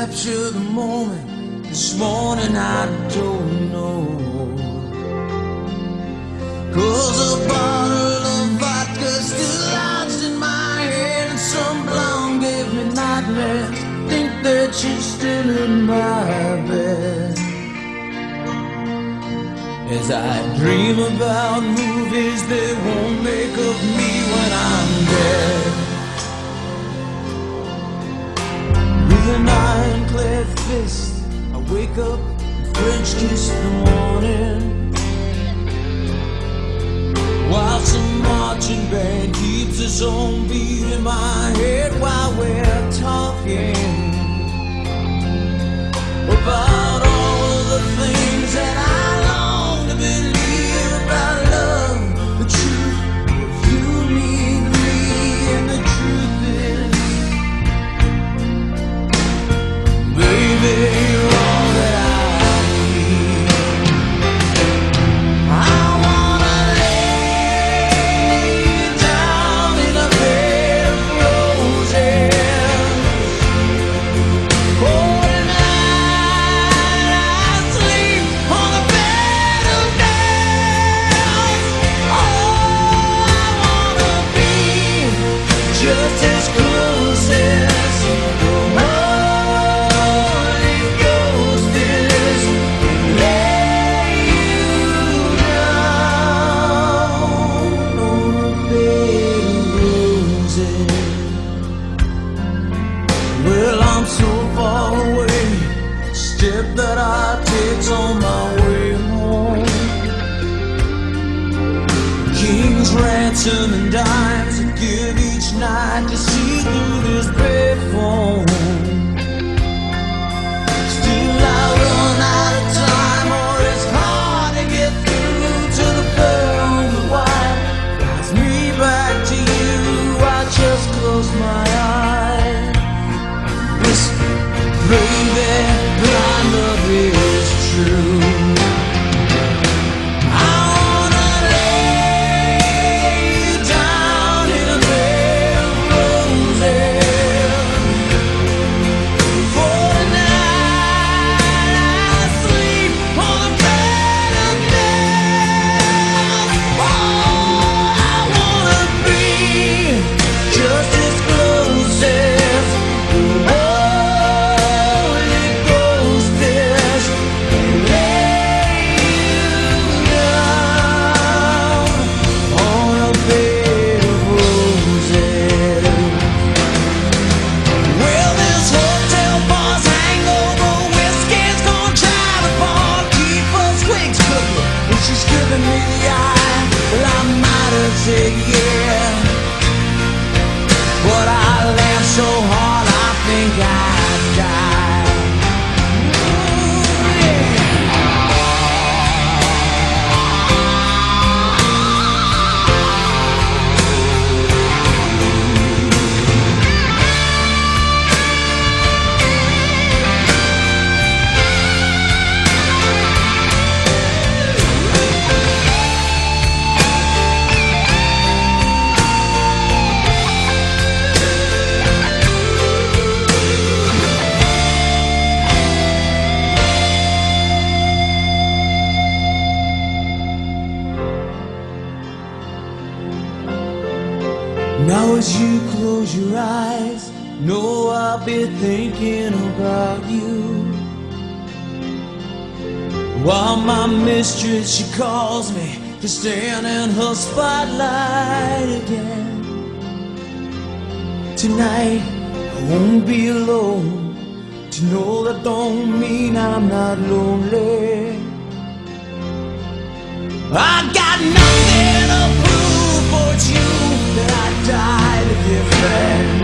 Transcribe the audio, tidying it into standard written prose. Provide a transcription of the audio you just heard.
capture the moment. This morning I don't know, 'cause a bottle of vodka still lodged in my head, and some blonde gave me nightmares. Think that she's still in my bed. As I dream about movies they won't make of me when I'm dead. With an ironclad fist, I wake up and French kiss the morning, while some marching band keeps its own beat in my head while we're talking about all of the things that I long to believe about love, the truth of you mean me, and the truth is, baby, you're all that I need. I wanna lay you down in a bed of roses. Oh, tonight I sleep on a bed of nails. Oh, I wanna be just as close as the Holy Ghost is. Lay you down on a bed of roses. Well, I'm so far away, step that I take's on my way home. King's ransom and dimes I give each night to see through this payphone. Still I run out of time, or it's hard to get through to the pearl on the wire. Drives me back to you, I just close my eyes. Listen, baby, blind love is true. I wanna lay you down in a bed of roses. For tonight I sleep on a bed of nails. Oh, I wanna be just as close as the Holy Ghost is. Lay you down on a bed of roses. Well, this hotel bar's hangover whiskey's gonna drive apart, keep us quick cooking. And she's giving me the eye. Well, I might have said yeah, but I laughed so hard I think I'd die. Ooh, yeah. Now as you close your eyes, know I'll be thinking about you, while my mistress, she calls me to stand in her spotlight again. Tonight I won't be alone. To know that don't mean I'm not lonely. I got nothing to prove, for it's you that I die to defend.